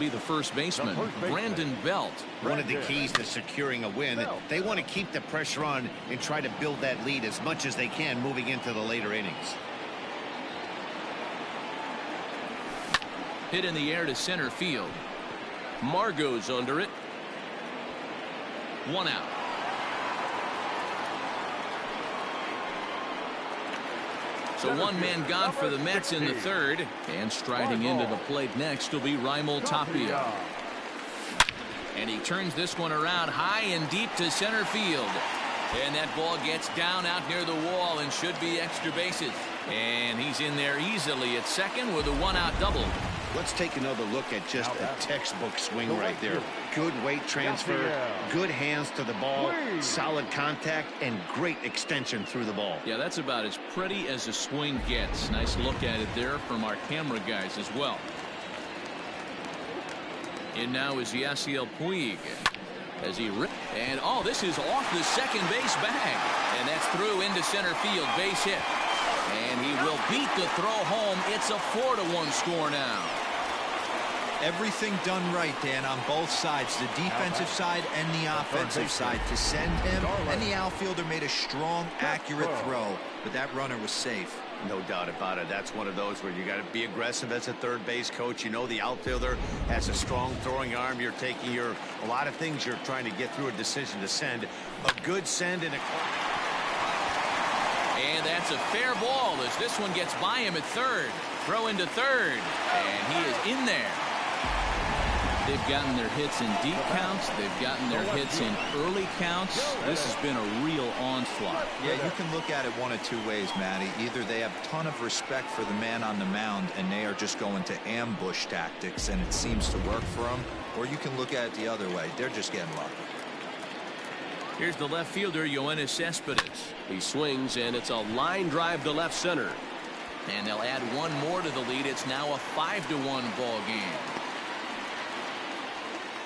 Be the first baseman, Brandon Belt. One of the keys to securing a win, they want to keep the pressure on and try to build that lead as much as they can moving into the later innings. Hit in the air to center field. Margot's under it. One out. So one man gone for the Mets in the third. And striding into the plate next will be Raimel Tapia. And he turns this one around high and deep to center field. And that ball gets down out near the wall and should be extra bases. And he's in there easily at second with a one-out double. Let's take another look at just a textbook swing right there. Good weight transfer, good hands to the ball, solid contact, and great extension through the ball. Yeah, that's about as pretty as a swing gets. Nice look at it there from our camera guys as well. And now is Yasiel Puig as he ripped. And oh, this is off the second base bag. And that's through into center field. Base hit. And he will beat the throw home. It's a 4-1 score now. Everything done right, Dan, on both sides, the defensive side and the offensive side, to send him, and the outfielder made a strong, accurate throw, but that runner was safe. No doubt about it. That's one of those where you got to be aggressive as a third base coach. You know the outfielder has a strong throwing arm. You're taking a lot of things you're trying to get through a decision to send. A good send and a... And that's a fair ball as this one gets by him at third. Throw into third, and he is in there. They've gotten their hits in deep counts. They've gotten their hits in early counts. This has been a real onslaught. Yeah, you can look at it one of two ways, Matty. Either they have a ton of respect for the man on the mound and they are just going to ambush tactics and it seems to work for them, or you can look at it the other way. They're just getting lucky. Here's the left fielder, Yoenis Cespedes. He swings, and it's a line drive to left center. And they'll add one more to the lead. It's now a 5-1 ball game.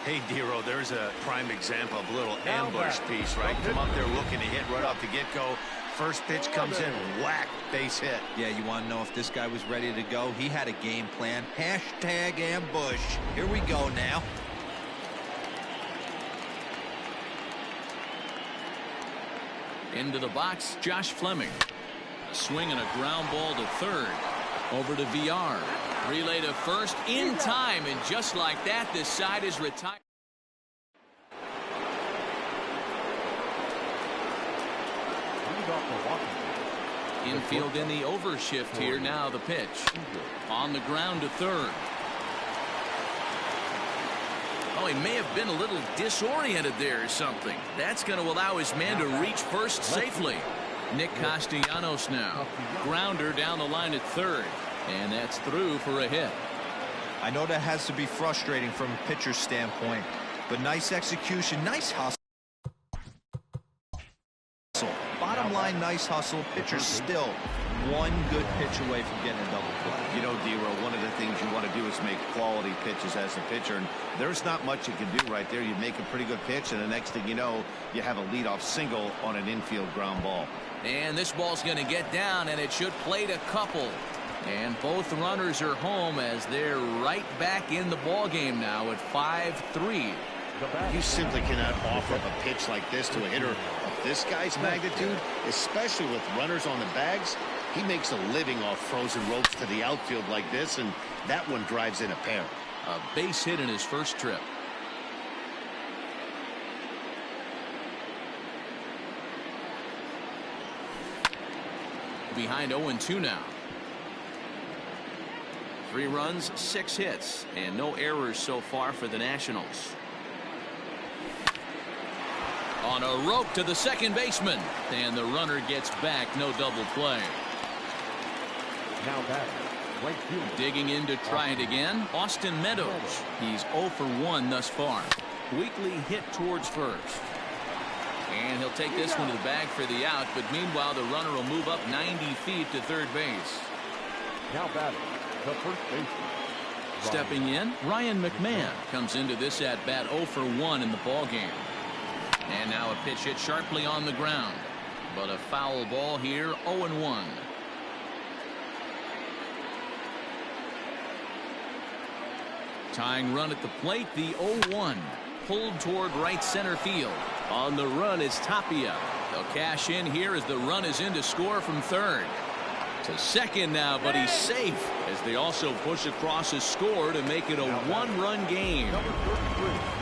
Hey, Dero, there's a prime example of a little ambush piece, right? Come up there looking to hit right off the get-go. First pitch comes in, whack, base hit. Yeah, you want to know if this guy was ready to go? He had a game plan. Hashtag ambush. Here we go now. Into the box, Josh Fleming. A swing and a ground ball to third. Over to VR. Relay to first in time, and just like that, this side is retired. Infield in the overshift here. Now the pitch. On the ground to third. Oh, he may have been a little disoriented there or something. That's going to allow his man to reach first safely. Nick Castellanos now. Grounder down the line at third. And that's through for a hit. I know that has to be frustrating from a pitcher's standpoint, but nice execution, nice hustle. Bottom line, nice hustle. Pitcher's still one good pitch away from getting a double play. You know, Dero, one of the things you want to do is make quality pitches as a pitcher, and there's not much you can do right there. You make a pretty good pitch, and the next thing you know, you have a leadoff single on an infield ground ball. And this ball's going to get down, and it should plate a couple. And both runners are home as they're right back in the ball game now at 5-3. You simply cannot offer up a pitch like this to a hitter of this guy's magnitude, especially with runners on the bags. He makes a living off frozen ropes to the outfield like this, and that one drives in a pair. A base hit in his first trip. Behind 0-2 now. 3 runs, 6 hits, and no errors so far for the Nationals. On a rope to the second baseman, and the runner gets back. No double play. Now back, right field. Digging in to try it again, Austin Meadows. He's 0 for 1 thus far. Weakly hit towards first. And he'll take this one to the bag for the out, but meanwhile the runner will move up 90 feet to third base. Now batting, the first baseman. Stepping in, Ryan McMahon comes into this at bat 0 for 1 in the ball game. And now a pitch hit sharply on the ground, but a foul ball here. 0-1. Tying run at the plate, the 0-1. Pulled toward right center field. On the run is Tapia. They'll cash in here as the run is in to score from third. To second now, but he's safe as they also push across his score to make it a one-run game.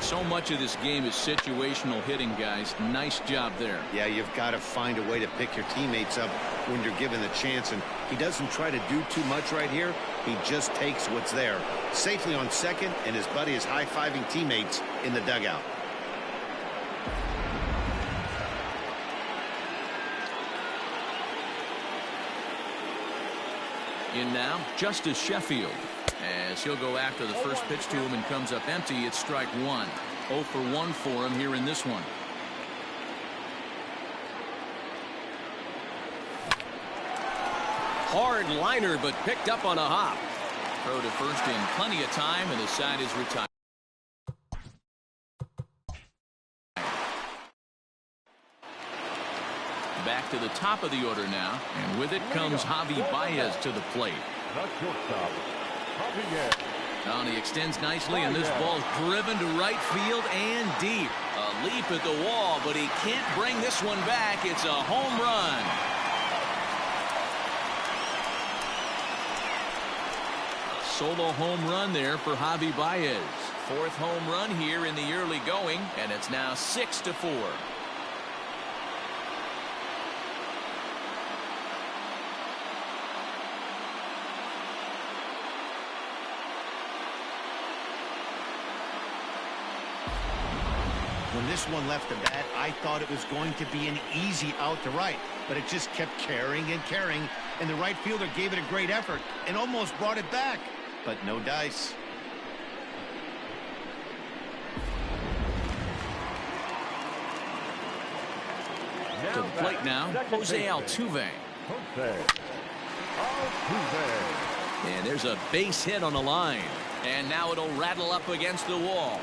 So much of this game is situational hitting, guys. Nice job there. Yeah, you've got to find a way to pick your teammates up when you're given the chance, and he doesn't try to do too much right here. He just takes what's there. Safely on second, and his buddy is high-fiving teammates in the dugout. In now, Justice Sheffield. As he'll go after the first pitch to him and comes up empty, it's strike one. 0 for 1 for him here in this one. Hard liner, but picked up on a hop. Throw to first in plenty of time, and the side is retired. Back to the top of the order now, and with it comes Javi Baez to the plate. Now he extends nicely, and this ball's driven to right field and deep. A leap at the wall, but he can't bring this one back. It's a home run. Solo home run there for Javi Baez. Fourth home run here in the early going, and it's now 6-4. When this one left the bat, I thought it was going to be an easy out to right, but it just kept carrying and carrying, and the right fielder gave it a great effort and almost brought it back, but no dice. To the plate now, Jose Altuve. And there's a base hit on the line, and now it'll rattle up against the wall.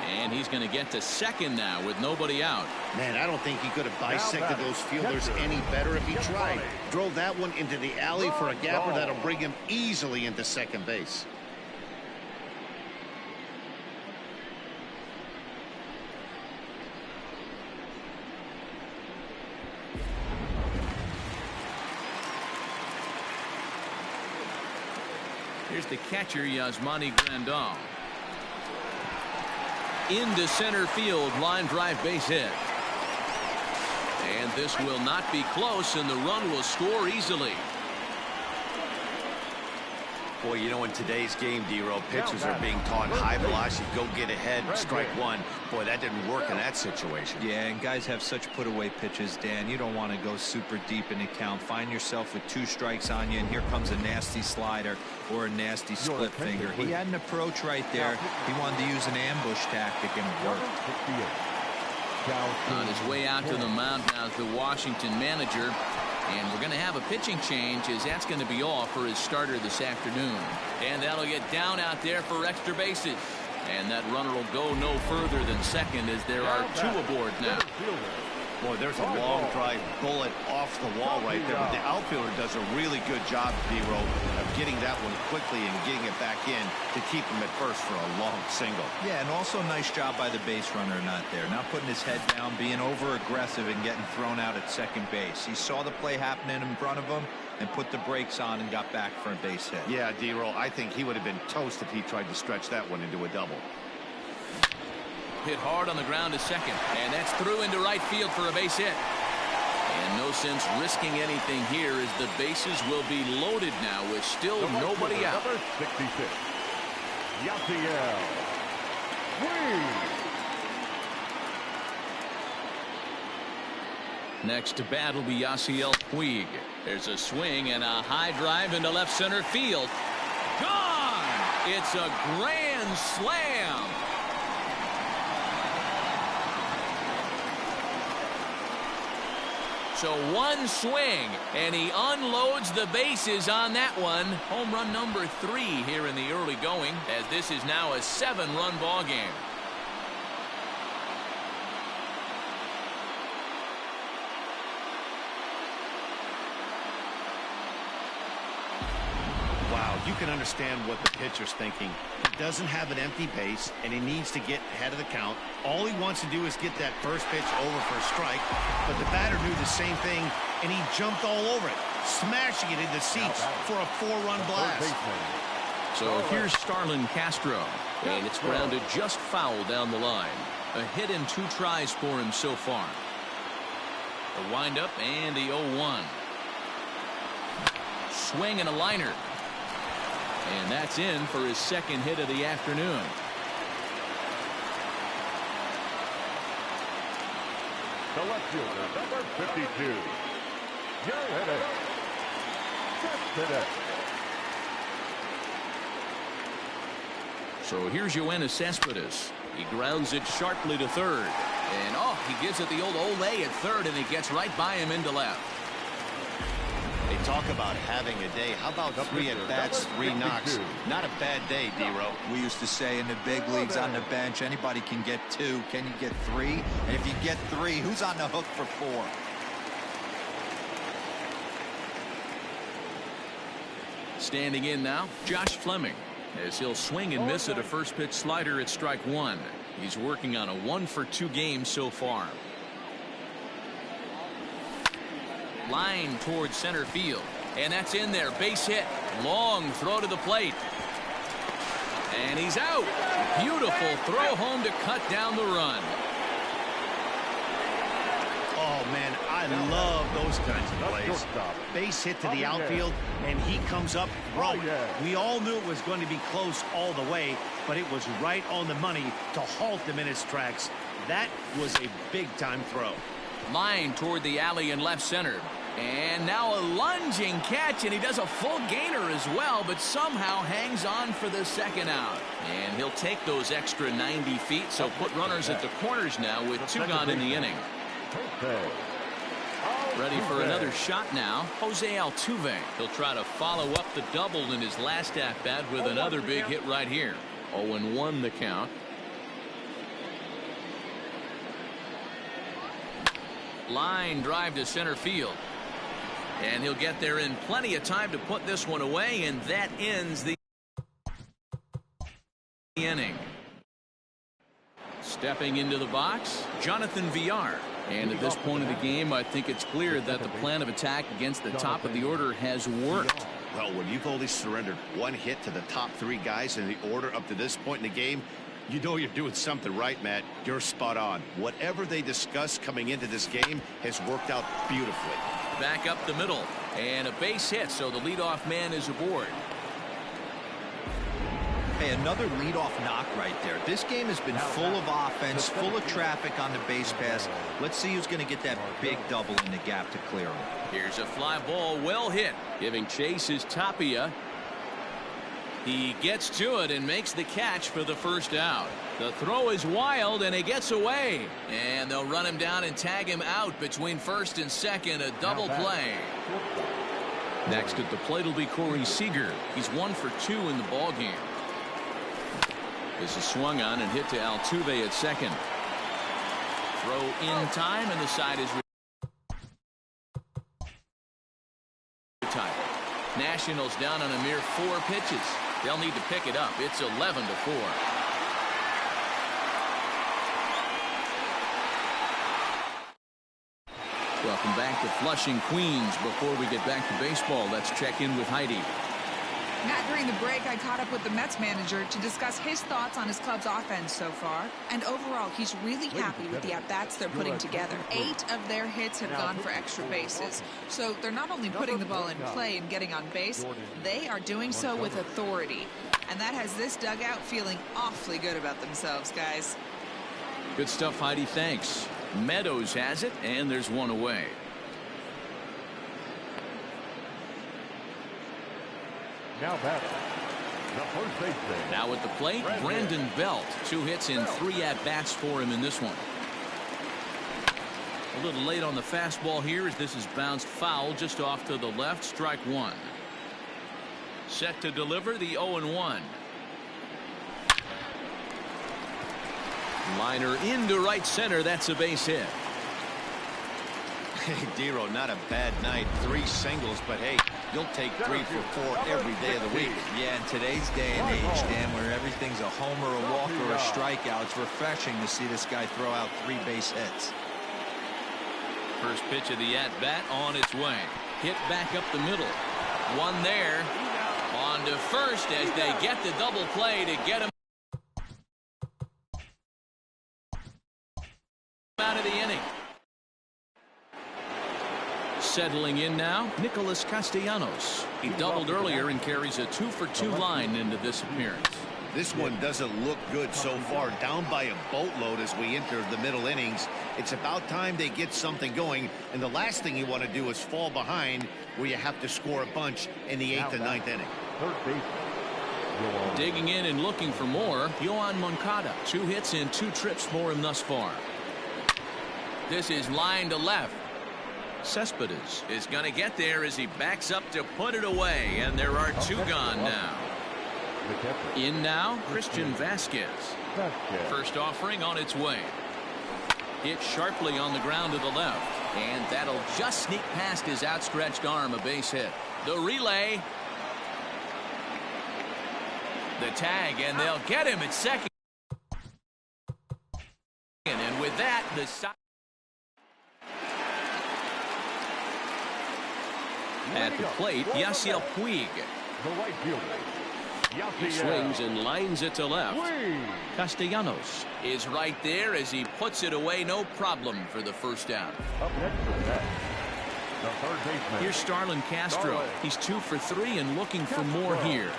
And he's going to get to second now with nobody out. Man, I don't think he could have bisected those fielders any better if he tried. Drove that one into the alley for a gapper that'll bring him easily into second base. Here's the catcher, Yasmani Grandal. Into center field, line drive base hit. And this will not be close, and the run will score easily. Boy, you know, in today's game, D-Row, pitchers are being taught high velocity, go get ahead, strike one. Boy, that didn't work in that situation. Yeah, and guys have such put-away pitches, Dan. You don't want to go super deep in the count. Find yourself with 2 strikes on you, and here comes a nasty slider or a nasty split finger. He had an approach right there. He wanted to use an ambush tactic, and it worked. On his way out to the mound now is the Washington manager. And we're going to have a pitching change, as that's going to be all for his starter this afternoon. And that'll get down out there for extra bases. And that runner will go no further than second, as there are 2 aboard now. Boy, there's a long drive bullet off the wall right there. But the outfielder does a really good job, D-Row, of getting that one quickly and getting it back in to keep him at first for a long single. Yeah, and also nice job by the base runner not there. Not putting his head down, being over-aggressive and getting thrown out at second base. He saw the play happening in front of him and put the brakes on and got back for a base hit. Yeah, D-Row, I think he would have been toast if he tried to stretch that one into a double. Hit hard on the ground to second, and that's through into right field for a base hit. And no sense risking anything here, as the bases will be loaded now with still nobody out. Number 66, Yasiel Puig. Next to bat will be Yasiel Puig. There's a swing and a high drive into left center field. Gone! It's a grand slam. So one swing, and he unloads the bases on that one. Home run number 3 here in the early going, as this is now a 7-run ball game. Wow, you can understand what the pitcher's thinking. He doesn't have an empty base, and he needs to get ahead of the count. All he wants to do is get that first pitch over for a strike, but the batter knew the same thing, and he jumped all over it, smashing it into seats for a 4-run blast. So here's Starlin Castro, and it's grounded just foul down the line. A hit in 2 tries for him so far. The windup and the 0-1. Swing and a liner. And that's in for his second hit of the afternoon. The left fielder, number 52. Young hitter. Just hitter. So here's Yoenis Cespedes. He grounds it sharply to third. And he gives it the old Olay at third, and he gets right by him into left. They talk about having a day. How about 3 at-bats, 3 knocks? Not a bad day, D-Row. We used to say in the big leagues on the bench, anybody can get 2. Can you get 3? And if you get 3, who's on the hook for 4? Standing in now, Josh Fleming, as he'll swing and miss at a first pitch slider at strike 1. He's working on a 1-for-2 game so far. Line towards center field, and that's in there. Base hit. Long throw to the plate, and he's out. Beautiful throw home to cut down the run. Oh man, I love those kinds of plays. Base hit to the outfield, and he comes up throwing. We all knew it was going to be close all the way, but it was right on the money to halt him in his tracks. That was a big-time throw. Line toward the alley in left center. And now a lunging catch, and he does a full gainer as well, but somehow hangs on for the second out. And he'll take those extra 90 feet, so put runners at the corners now with 2 gone in the inning. Ready for another shot now, Jose Altuve. He'll try to follow up the double in his last at-bat with another big hit right here. 0-1 the count. Line drive to center field. And he'll get there in plenty of time to put this one away, and that ends the inning. Stepping into the box, Jonathan Villar. And at this point of the game, I think it's clear that the plan of attack against the top of the order has worked. Well, when you've only surrendered 1 hit to the top 3 guys in the order up to this point in the game, you know you're doing something right, Matt. You're spot on. Whatever they discussed coming into this game has worked out beautifully. Back up the middle, and a base hit, so the leadoff man is aboard. Hey, another leadoff knock right there. This game has been full of offense, full of traffic on the base pass. Let's see who's going to get that big double in the gap to clear him. Here's a fly ball, well hit. Giving chase is Tapia. He gets to it and makes the catch for the first out. The throw is wild, and he gets away. And they'll run him down and tag him out between first and second. A double play. Next at the plate will be Corey Seager. He's 1 for 2 in the ballgame. This is swung on and hit to Altuve at second. Throw in time, and the side is retired. Nationals down on a mere 4 pitches. They'll need to pick it up. It's 11-4. Welcome back to Flushing, Queens. Before we get back to baseball, let's check in with Heidi. Matt, during the break, I caught up with the Mets manager to discuss his thoughts on his club's offense so far. And overall, he's really happy with the at-bats they're putting together. 8 of their hits have gone for extra bases. So they're not only putting the ball in play and getting on base, they are doing so with authority. And that has this dugout feeling awfully good about themselves, guys. Good stuff, Heidi. Thanks. Meadows has it, and there's one away. Now batting, the first baseman. Now at the plate, Brandon Belt. 2 hits in 3 at-bats for him in this one. A little late on the fastball here as this is bounced foul just off to the left. Strike 1. Set to deliver the 0-1. Liner into right center. That's a base hit. Hey, Dero, not a bad night. 3 singles, but hey, you'll take 3 for 4 every day of the week. Yeah, in today's day and age, Dan, where everything's a homer, a walk, or a strikeout, it's refreshing to see this guy throw out 3 base hits. First pitch of the at-bat on its way. Hit back up the middle. One there. On to first as they get the double play to get him out of the inning. Settling in now, Nicholas Castellanos. He doubled earlier and carries a 2-for-2 line into this appearance. This one doesn't look good so far. Down by a boatload as we enter the middle innings. It's about time they get something going, and the last thing you want to do is fall behind where you have to score a bunch in the 8th and 9th inning. Digging in and looking for more, Yohan Moncada. 2 hits and 2 trips for him thus far. This is line to left. Cespedes is going to get there as he backs up to put it away, and there are 2 gone now. In now, Christian Vasquez. First offering on its way. Hit sharply on the ground to the left, and that'll just sneak past his outstretched arm, a base hit. The relay. The tag, and they'll get him at second. And with that, the side. At the plate, Yasiel Puig. The right fielder. He swings and lines it to left. Castellanos is right there as he puts it away, no problem for the first out. Up next for that, the third baseman. Here's Starlin Castro. He's 2 for 3 and looking for more here.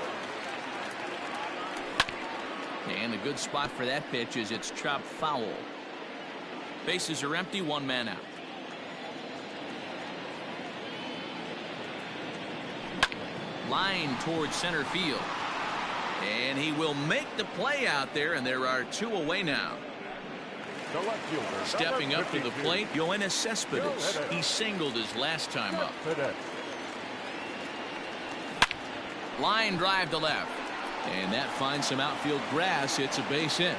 And a good spot for that pitch is it's chopped foul. Bases are empty, 1 man out. Line towards center field. And he will make the play out there, and there are 2 away now. The left fielder, Stepping up to the plate, Yoenis Cespedes. He singled his last time up. Line drive to left. And that finds some outfield grass. It's a base hit.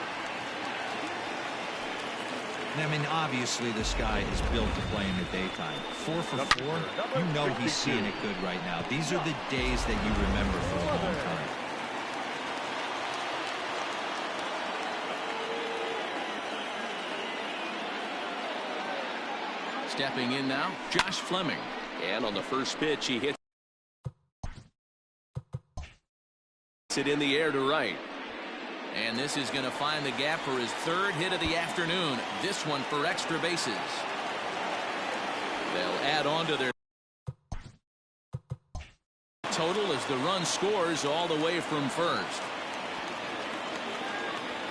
I mean, obviously this guy is built to play in the daytime. 4 for 4, you know he's seeing it good right now. These are the days that you remember for a long time. Stepping in now, Josh Fleming. And on the first pitch, he hits it in the air to right. And this is going to find the gap for his 3rd hit of the afternoon. This one for extra bases. They'll add on to their total as the run scores all the way from first.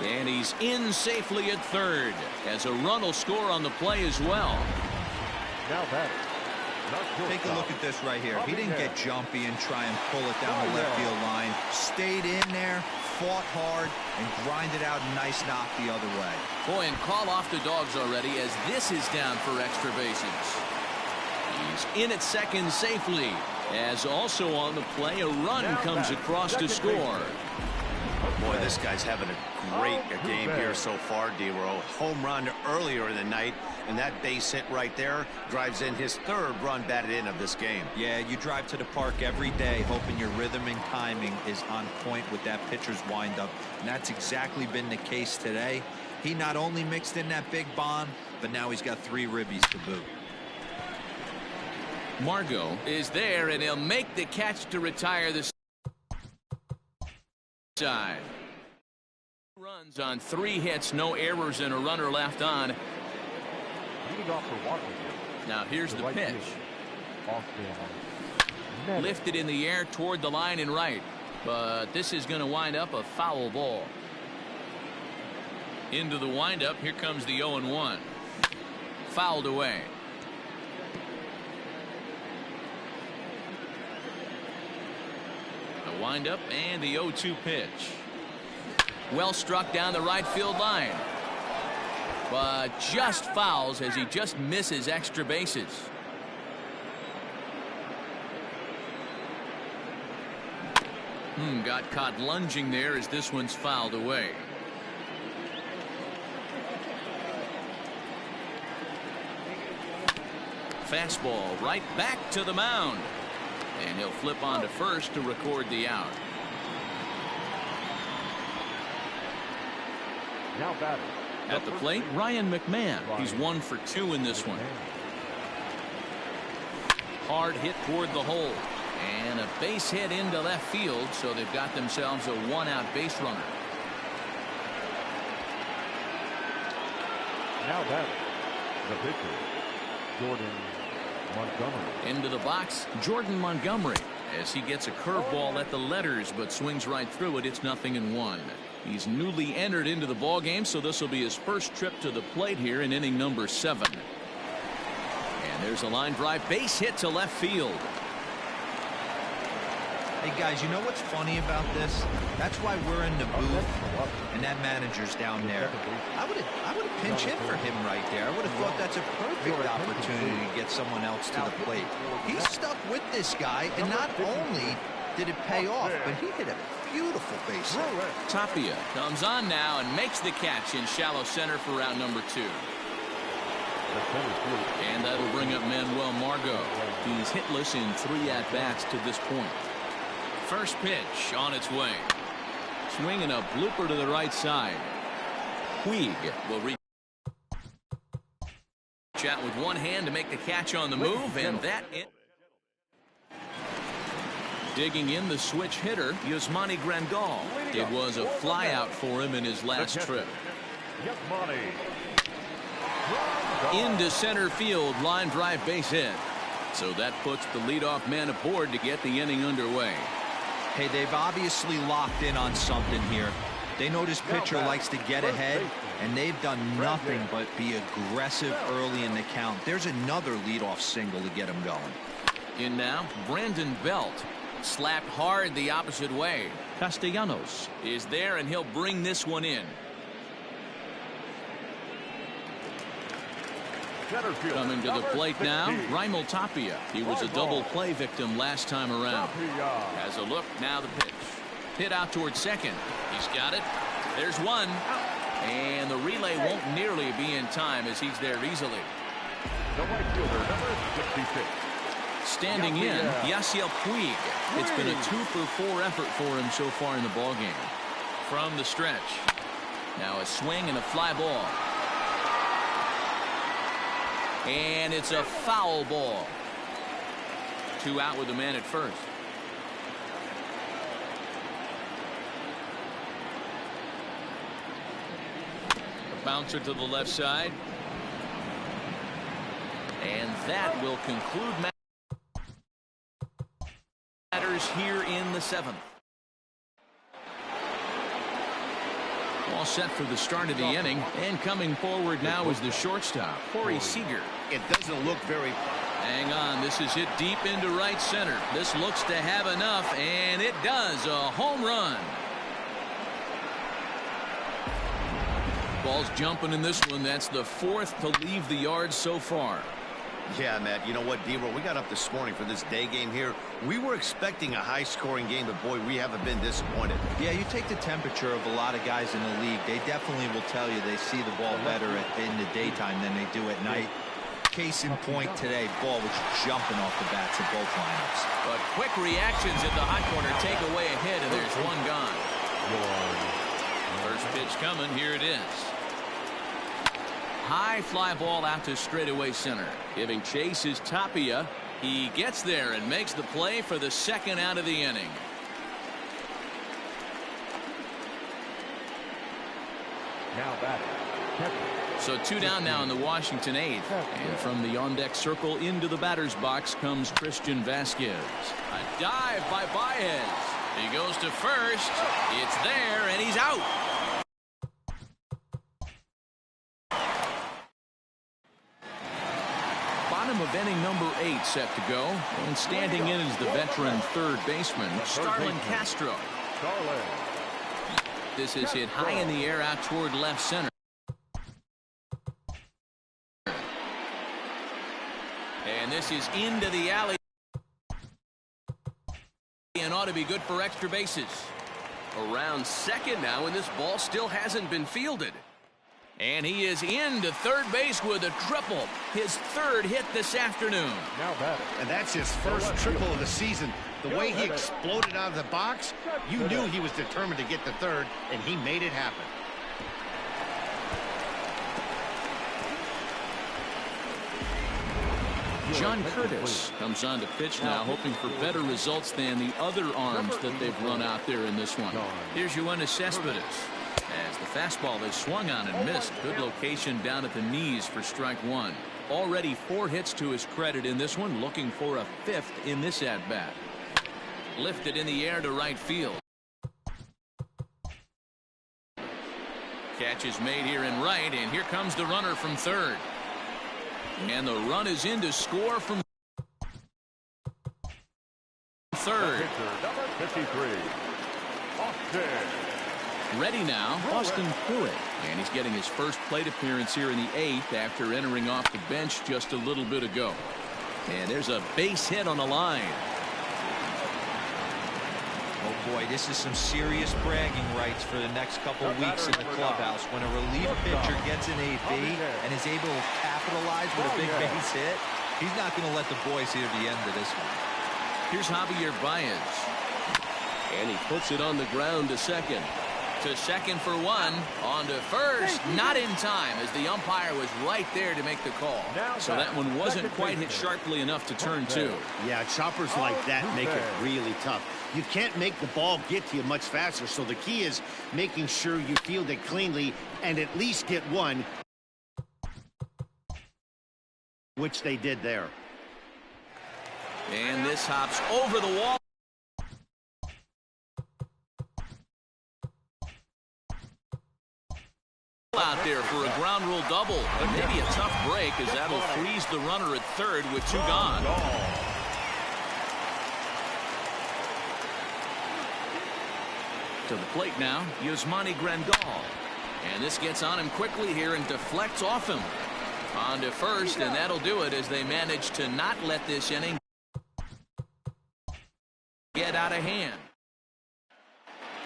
And he's in safely at 3rd as a run will score on the play as well. Now batter. Take a look at this right here. He didn't get jumpy and try and pull it down the left field line. Stayed in there, fought hard, and grinded out a nice knock the other way. Boy, and call off the dogs already as this is down for extra bases. He's in at second safely as also on the play a run comes across to score. Boy, this guy's having a great game here so far, D-Row. Home run earlier in the night, and that base hit right there drives in his 3rd run batted in of this game. Yeah, you drive to the park every day hoping your rhythm and timing is on point with that pitcher's windup, and that's exactly been the case today. He not only mixed in that big bomb, but now he's got 3 ribbies to boot. Margot is there, and he'll make the catch to retire the side. Runs on 3 hits, no errors, and a runner left on. Now here's the pitch. Lifted in the air toward the line and right, but this is going to wind up a foul ball. Into the windup, here comes the 0-1. Fouled away. The windup and the 0-2 pitch. Well struck down the right field line, but just fouls as he just misses extra bases. Got caught lunging there as this one's fouled away. Fastball right back to the mound. And he'll flip on to first to record the out. Now batting. At the plate, Ryan McMahon. He's 1 for 2 in this one. Hard hit toward the hole. And a base hit into left field, so they've got themselves a 1-out base runner. Now batting. The pitcher, Jordan Montgomery. Into the box, Jordan Montgomery, as he gets a curveball at the letters, but swings right through it. It's 0-1. He's newly entered into the ball game, so this will be his first trip to the plate here in inning number 7. And there's a line drive base hit to left field. Hey guys, you know what's funny about this? That's why we're in the booth and that manager's down there. I would have pinch hit for him right there. I would have thought that's a perfect opportunity to get someone else to the plate. He's stuck with this guy, and not only did it pay off, but he hit a beautiful base hit. Tapia comes on now and makes the catch in shallow center for round number 2. And that'll bring up Manuel Margot. He's hitless in 3 at-bats to this point. First pitch on its way. Swinging a blooper to the right side. Puig will reach out with one hand to make the catch on the move, and that digging in the switch hitter, Yasmani Grandal. It was a flyout for him in his last trip. Into center field, line drive base hit. So that puts the leadoff man aboard to get the inning underway. Hey, they've obviously locked in on something here. They know this pitcher likes to get ahead, and they've done nothing but be aggressive early in the count. There's another leadoff single to get him going. In now, Brandon Belt. Slapped hard the opposite way. Castellanos is there, and he'll bring this one in. Coming to the plate now, Raimel Tapia. He was a double play victim last time around. Has a look, now the pitch. Hit out towards second. He's got it. There's one. And the relay won't nearly be in time as he's there easily. The right fielder, number 66. Standing in, Yasiel Puig. It's been a 2-for-4 effort for him so far in the ballgame. From the stretch. Now a swing and a fly ball. And it's a foul ball. 2 out with the man at first. A bouncer to the left side. And that will conclude matters here in the 7th. All set for the start of the inning, and coming forward now is the shortstop, Corey Seager. It doesn't look very... Hang on, this is hit deep into right center. This looks to have enough, and it does. A home run. Ball's jumping in this one. That's the 4th to leave the yard so far. Yeah, Matt, you know what, D-Roll, we got up this morning for this day game here. We were expecting a high-scoring game, but, boy, we haven't been disappointed. Yeah, you take the temperature of a lot of guys in the league. They definitely will tell you they see the ball better in the daytime than they do at night. Case in point today, ball was jumping off the bats of both lineups. But quick reactions at the hot corner take away a hit, and there's one gone. First pitch coming. Here it is. High fly ball out to straightaway center. Giving chase is Tapia. He gets there and makes the play for the 2nd out of the inning. Now batting. So 2 down now in the Washington 8th. And from the on-deck circle into the batter's box comes Christian Vasquez. A dive by Baez. He goes to first. It's there, and he's out. Bottom of inning number 8 set to go. And standing in is the veteran third baseman, Starlin Castro. This is hit high in the air out toward left center. And this is into the alley. And ought to be good for extra bases. Around second now, and this ball still hasn't been fielded. And he is into third base with a triple. His third hit this afternoon. Now batting. And that's his first triple of the season. The way he exploded out of the box, you knew he was determined to get the third, and he made it happen. John Curtis comes on to pitch now, hoping for better results than the other arms that they've run out there in this one. Here's Yoenis Cespedes. As the fastball is swung on and missed. Good location down at the knees for strike one. Already 4 hits to his credit in this one, looking for a 5th in this at-bat. Lifted in the air to right field. Catch is made here in right, and here comes the runner from third. And the run is in to score from third. Number 53, Austin. Ready now, Austin Pruitt. And he's getting his first plate appearance here in the 8th after entering off the bench just a little bit ago. And there's a base hit on the line. Oh boy, this is some serious bragging rights for the next couple of weeks in the clubhouse. When a relief pitcher gets an AB and is able to capitalize with a big base hit, he's not going to let the boys hear the end of this one. Here's Javier Baez. And he puts it on the ground to second. To second for one. On to first. Not in time, as the umpire was right there to make the call. So that one wasn't quite hit sharply enough to turn two. Yeah, choppers like that make it really tough. You can't make the ball get to you much faster, so the key is making sure you field it cleanly and at least get one, which they did there. And this hops over the wall. Out there for a ground rule double, but maybe a tough break, as that'll freeze the runner at third with 2 gone. To the plate now, Yasmani Grandal. And this gets on him quickly here and deflects off him. On to first, and that'll do it as they manage to not let this inning get out of hand.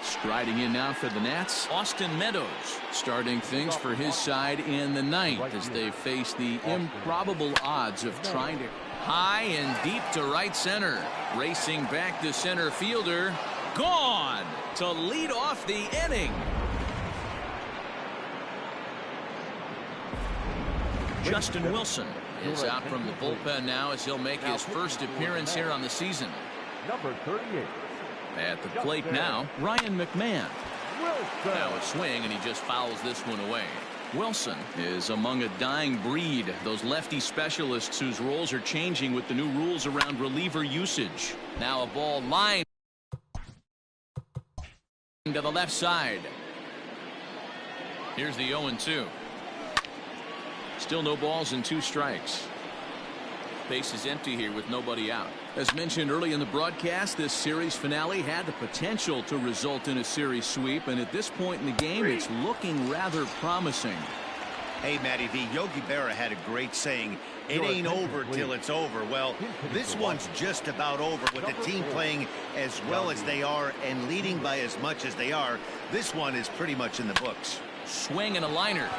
Striding in now for the Nats, Austin Meadows, starting things for his side in the 9th as they face the improbable odds of trying to high and deep to right center. Racing back the center fielder, gone to lead off the inning. Justin Wilson is out from the bullpen now as he'll make his first appearance here on the season. Number 38. At the plate now, Ryan McMahon. Now a swing, and he just fouls this one away. Wilson is among a dying breed, those lefty specialists whose roles are changing with the new rules around reliever usage. Now a ball line to the left side. Here's the 0-2. Still no balls and 2 strikes. Base is empty here with nobody out. As mentioned early in the broadcast, this series finale had the potential to result in a series sweep, and at this point in the game, it's looking rather promising. Hey, Matty V, Yogi Berra had a great saying, it ain't over till it's over. Well, this one's just about over with the team playing as well as they are and leading by as much as they are. This one is pretty much in the books. Swing and a liner,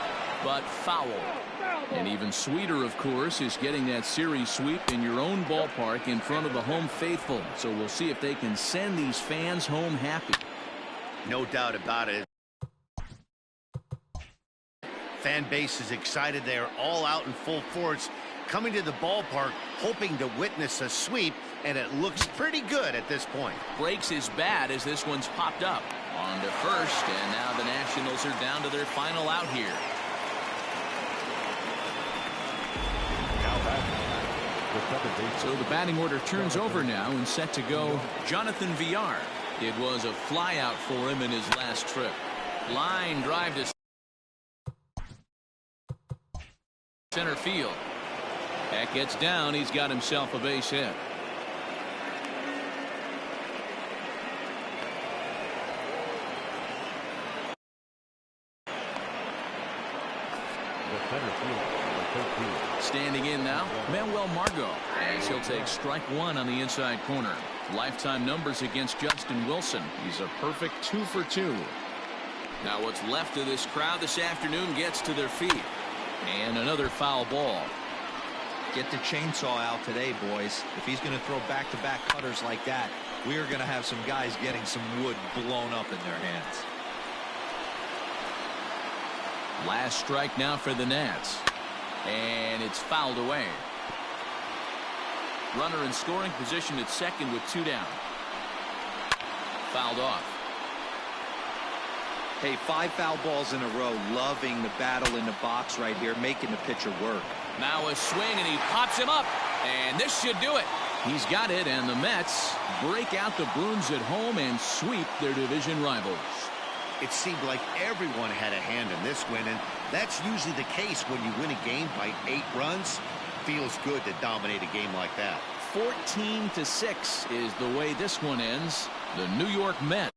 but foul. And even sweeter, of course, is getting that series sweep in your own ballpark in front of the home faithful. So we'll see if they can send these fans home happy. No doubt about it. Fan base is excited. They are all out in full force, coming to the ballpark, hoping to witness a sweep, and it looks pretty good at this point. Breaks is bad as this one's popped up. On to first, and now the Nationals are down to their final out here. So the batting order turns over now, and set to go Jonathan Villar. It was a flyout for him in his last trip. Line drive to center field. That gets down. He's got himself a base hit. Standing in now, Manuel Margot, as he'll take strike 1 on the inside corner. Lifetime numbers against Justin Wilson. He's a perfect 2 for 2. Now what's left of this crowd this afternoon gets to their feet. And another foul ball. Get the chainsaw out today, boys. If he's going to throw back-to-back cutters like that, we are going to have some guys getting some wood blown up in their hands. Last strike now for the Nats. And it's fouled away. Runner in scoring position at second with 2 down. Fouled off. Hey, 5 foul balls in a row. Loving the battle in the box right here, making the pitcher work. Now a swing, and he pops him up. And this should do it. He's got it, and the Mets break out the Bruins at home and sweep their division rivals. It seemed like everyone had a hand in this win, and that's usually the case when you win a game by 8 runs. Feels good to dominate a game like that. 14-6 is the way this one ends. The New York Mets